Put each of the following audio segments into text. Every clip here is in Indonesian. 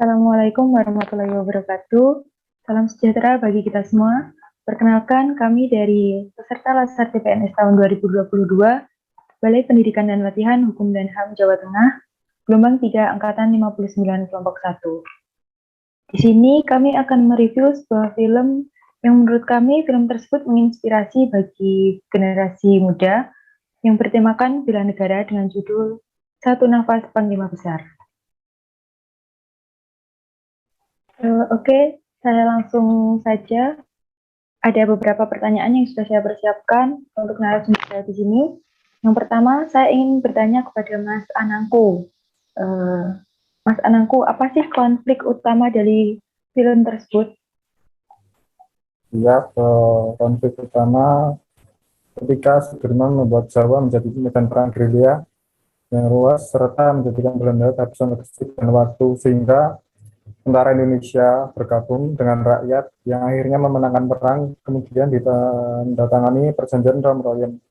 Assalamualaikum warahmatullahi wabarakatuh. Salam sejahtera bagi kita semua. Perkenalkan, kami dari peserta Laser CPNS tahun 2022, Balai Pendidikan dan Latihan Hukum dan HAM Jawa Tengah, gelombang 3 angkatan 59 kelompok 1. Di sini kami akan mereview sebuah film yang menurut kami film tersebut menginspirasi bagi generasi muda yang bertemakan bela negara dengan judul Satu Nafas Panglima Besar. Oke, saya langsung saja. Ada beberapa pertanyaan yang sudah saya persiapkan untuk narasumber saya di sini. Yang pertama, saya ingin bertanya kepada Mas Anangku. Mas Anangku, apa sih konflik utama dari film tersebut? Ya, konflik utama ketika Sudirman membuat Jawa menjadi medan perang gerilya yang luas serta menjadikan Belanda kehabisan logistik dan waktu sehingga tentara Indonesia bergabung dengan rakyat yang akhirnya memenangkan perang, kemudian ditandatangani perjanjian Romproyen.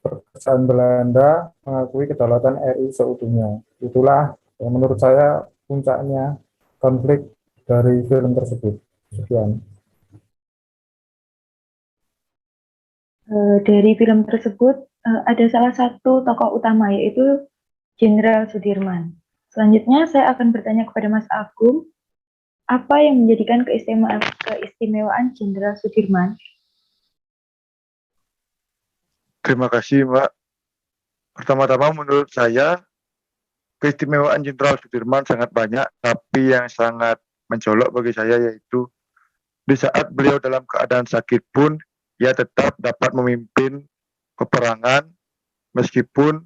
Perpecahan Belanda mengakui kedaulatan RI seutuhnya. Itulah menurut saya puncaknya konflik dari film tersebut. Sekian. Dari film tersebut ada salah satu tokoh utama yaitu Jenderal Sudirman. Selanjutnya saya akan bertanya kepada Mas Agung, apa yang menjadikan keistimewaan Jenderal Sudirman? Terima kasih, Mbak. Pertama-tama menurut saya, keistimewaan Jenderal Sudirman sangat banyak, tapi yang sangat mencolok bagi saya yaitu di saat beliau dalam keadaan sakit pun, ia tetap dapat memimpin peperangan meskipun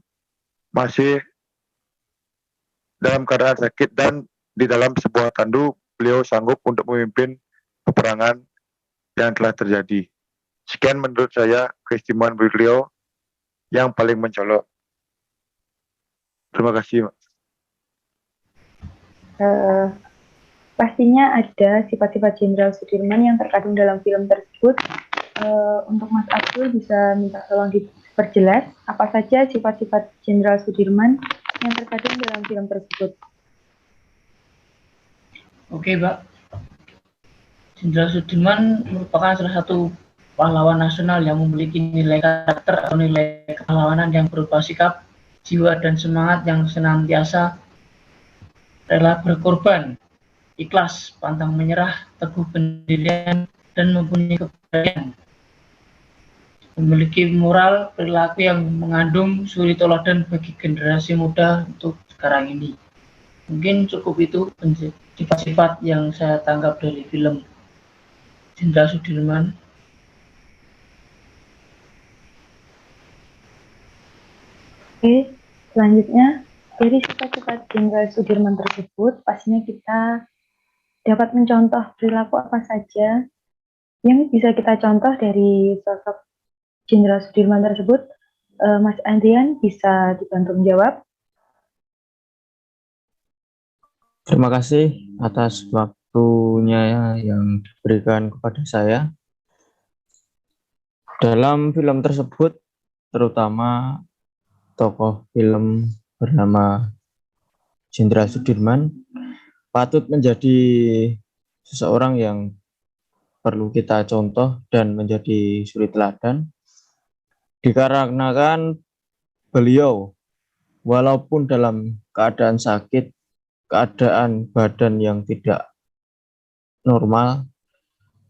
masih dalam keadaan sakit dan di dalam sebuah tandu beliau sanggup untuk memimpin peperangan yang telah terjadi. Sekian menurut saya keistimewaan beliau yang paling mencolok. Terima kasih, Mbak. Pastinya ada sifat-sifat Jenderal Sudirman yang terkandung dalam film tersebut. Untuk Mas Abdul bisa minta tolong diperjelas apa saja sifat-sifat Jenderal Sudirman yang terkandung dalam film tersebut. Oke, Mbak. Jenderal Sudirman merupakan salah satu pahlawan nasional yang memiliki nilai karakter atau nilai kepahlawanan yang berupa sikap, jiwa, dan semangat yang senantiasa rela berkorban, ikhlas, pantang menyerah, teguh pendirian, dan mempunyai keberanian. Memiliki moral perilaku yang mengandung suri teladan bagi generasi muda untuk sekarang ini. Mungkin cukup itu sifat-sifat yang saya tangkap dari film Jenderal Sudirman. Oke, selanjutnya dari sifat-sifat Jenderal Sudirman tersebut, pastinya kita dapat mencontoh perilaku apa saja yang bisa kita contoh dari sosok Jenderal Sudirman tersebut. Mas Andrian bisa dibantu menjawab. Terima kasih atas waktunya yang diberikan kepada saya. Dalam film tersebut, terutama tokoh film bernama Jenderal Sudirman patut menjadi seseorang yang perlu kita contoh dan menjadi suri teladan, dikarenakan beliau walaupun dalam keadaan sakit, keadaan badan yang tidak normal,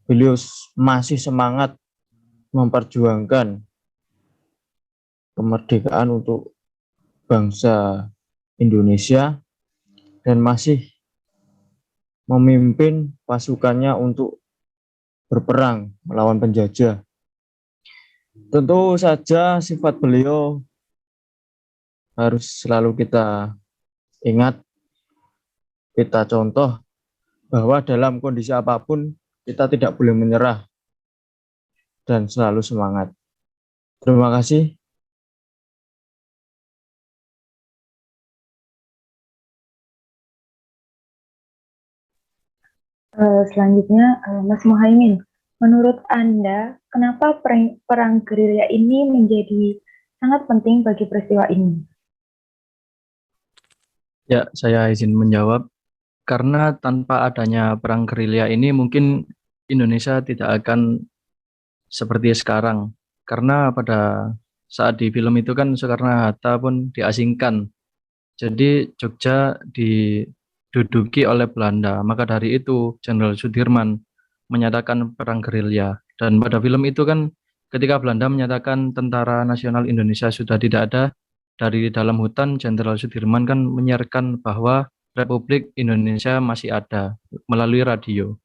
beliau masih semangat memperjuangkan kemerdekaan untuk bangsa Indonesia dan masih memimpin pasukannya untuk berperang melawan penjajah. Tentu saja sifat beliau harus selalu kita ingat, kita contoh bahwa dalam kondisi apapun kita tidak boleh menyerah dan selalu semangat. Terima kasih. Selanjutnya, Mas Muhaimin, menurut Anda, kenapa perang gerilya ini menjadi sangat penting bagi peristiwa ini? Ya, saya izin menjawab. karena tanpa adanya perang gerilya ini mungkin Indonesia tidak akan seperti sekarang. Karena pada saat di film itu kan Soekarno-Hatta pun diasingkan. Jadi Jogja diduduki oleh Belanda. Maka dari itu Jenderal Sudirman menyatakan perang gerilya. Dan pada film itu kan ketika Belanda menyatakan Tentara Nasional Indonesia sudah tidak ada, dari dalam hutan Jenderal Sudirman kan menyiarkan bahwa Republik Indonesia masih ada melalui radio.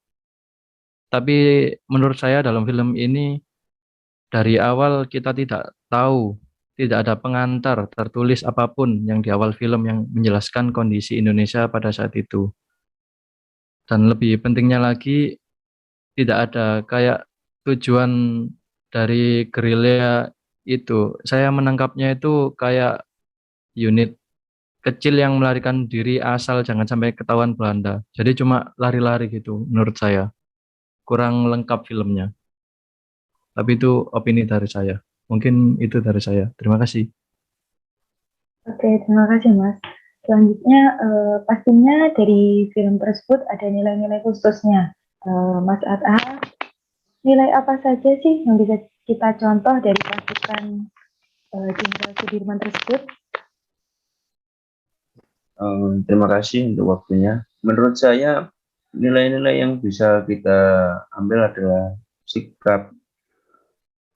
Tapi menurut saya dalam film ini dari awal kita tidak tahu, tidak ada pengantar tertulis apapun yang di awal film yang menjelaskan kondisi Indonesia pada saat itu. Dan lebih pentingnya lagi, tidak ada kayak tujuan dari gerilya itu. Saya menangkapnya itu kayak unit kecil yang melarikan diri asal jangan sampai ketahuan Belanda. Jadi cuma lari-lari gitu menurut saya. Kurang lengkap filmnya. Tapi itu opini dari saya. Mungkin itu dari saya. Terima kasih. Oke, terima kasih Mas. Selanjutnya, pastinya dari film tersebut ada nilai-nilai khususnya. Mas Atha, nilai apa saja sih yang bisa kita contoh dari pasukan Jenderal Sudirman tersebut? Terima kasih untuk waktunya. Menurut saya, nilai-nilai yang bisa kita ambil adalah sikap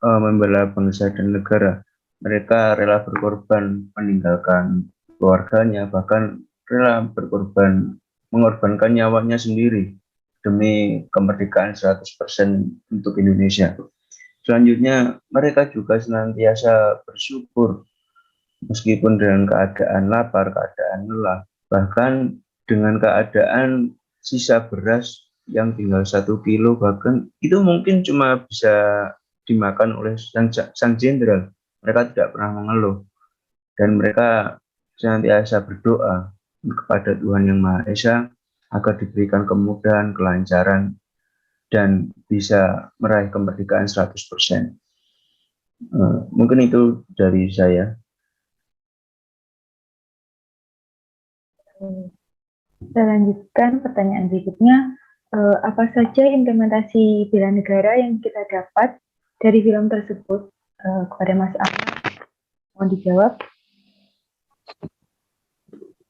membela bangsa dan negara. Mereka rela berkorban meninggalkan keluarganya, bahkan rela mengorbankan nyawanya sendiri demi kemerdekaan 100% untuk Indonesia. Selanjutnya, mereka juga senantiasa bersyukur meskipun dengan keadaan lapar, keadaan lelah, bahkan dengan keadaan sisa beras yang tinggal 1 kilo, bahkan itu mungkin cuma bisa dimakan oleh sang jenderal. Mereka tidak pernah mengeluh dan mereka senantiasa berdoa kepada Tuhan Yang Maha Esa agar diberikan kemudahan, kelancaran, dan bisa meraih kemerdekaan 100%. Mungkin itu dari saya. Kita lanjutkan pertanyaan berikutnya. Apa saja implementasi bela negara yang kita dapat dari film tersebut? Kepada Mas Ahmad, mohon dijawab.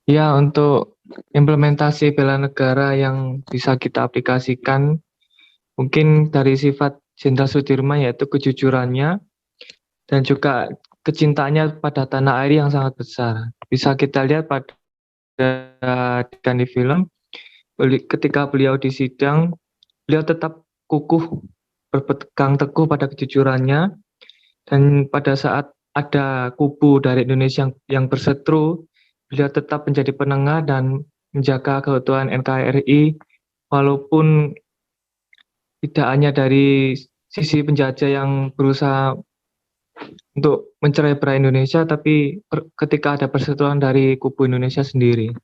Ya, untuk implementasi bela negara yang bisa kita aplikasikan, mungkin dari sifat Jenderal Sudirman yaitu kejujurannya dan juga kecintaannya pada tanah air yang sangat besar. Bisa kita lihat pada di film, ketika beliau di sidang, beliau tetap kukuh berpegang teguh pada kejujurannya, dan pada saat ada kubu dari Indonesia yang berseteru, beliau tetap menjadi penengah dan menjaga keutuhan NKRI, walaupun tidak hanya dari sisi penjajah yang berusaha untuk mencerai-berai Indonesia, tapi ketika ada perseteruan dari kubu Indonesia sendiri.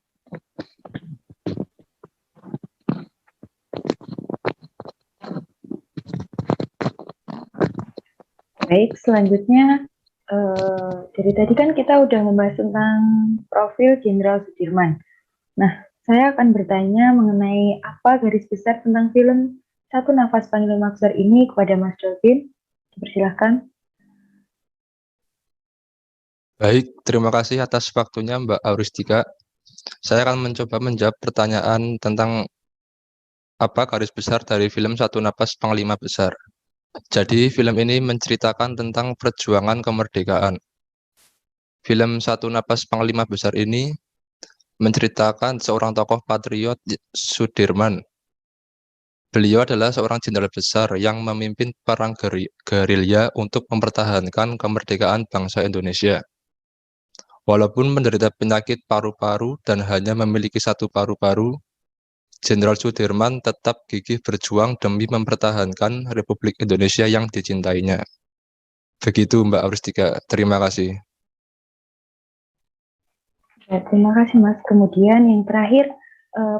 Baik, selanjutnya dari tadi kan kita udah membahas tentang profil Jenderal Sudirman. Nah, saya akan bertanya mengenai apa garis besar tentang film Satu Nafas Panglima Besar ini kepada Mas Dolphin. Dipersilahkan. Baik, terima kasih atas waktunya Mbak Auristika. Saya akan mencoba menjawab pertanyaan tentang apa garis besar dari film Satu Napas Panglima Besar. Jadi film ini menceritakan tentang perjuangan kemerdekaan. Film Satu Napas Panglima Besar ini menceritakan seorang tokoh patriot Sudirman. Beliau adalah seorang jenderal besar yang memimpin perang gerilya untuk mempertahankan kemerdekaan bangsa Indonesia. Walaupun menderita penyakit paru-paru dan hanya memiliki 1 paru-paru, Jenderal Sudirman tetap gigih berjuang demi mempertahankan Republik Indonesia yang dicintainya. Begitu Mbak Auristika, terima kasih. Ya, terima kasih Mas. Kemudian yang terakhir,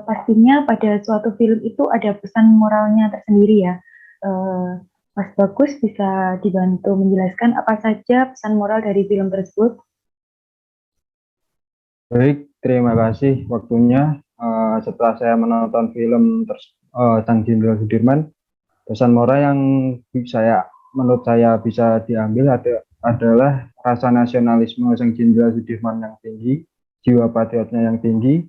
pastinya pada suatu film itu ada pesan moralnya tersendiri ya. Mas Bagus bisa dibantu menjelaskan apa saja pesan moral dari film tersebut? Baik, terima kasih waktunya. setelah saya menonton film Sang Jenderal Sudirman, pesan moral yang menurut saya bisa diambil adalah rasa nasionalisme Sang Jenderal Sudirman yang tinggi, jiwa patriotnya yang tinggi,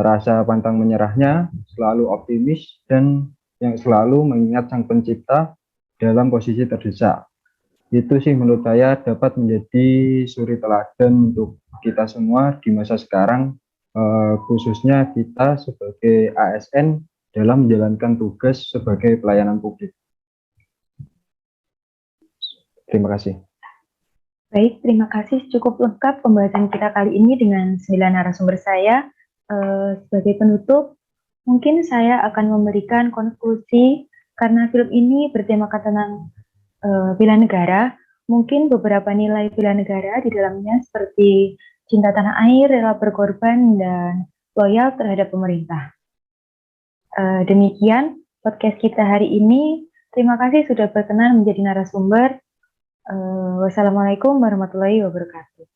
rasa pantang menyerahnya, selalu optimis, dan yang selalu mengingat Sang Pencipta dalam posisi terdesak. Itu sih menurut saya dapat menjadi suri teladan untuk kita semua di masa sekarang, khususnya kita sebagai ASN dalam menjalankan tugas sebagai pelayanan publik. Terima kasih. Baik, terima kasih. Cukup lengkap pembahasan kita kali ini dengan 9 narasumber saya. Sebagai penutup, mungkin saya akan memberikan konklusi karena film ini bertemakan tentang bela negara. Mungkin beberapa nilai bela negara di dalamnya seperti cinta tanah air, rela berkorban, dan loyal terhadap pemerintah. Demikian podcast kita hari ini. Terima kasih sudah berkenan menjadi narasumber. Wassalamualaikum warahmatullahi wabarakatuh.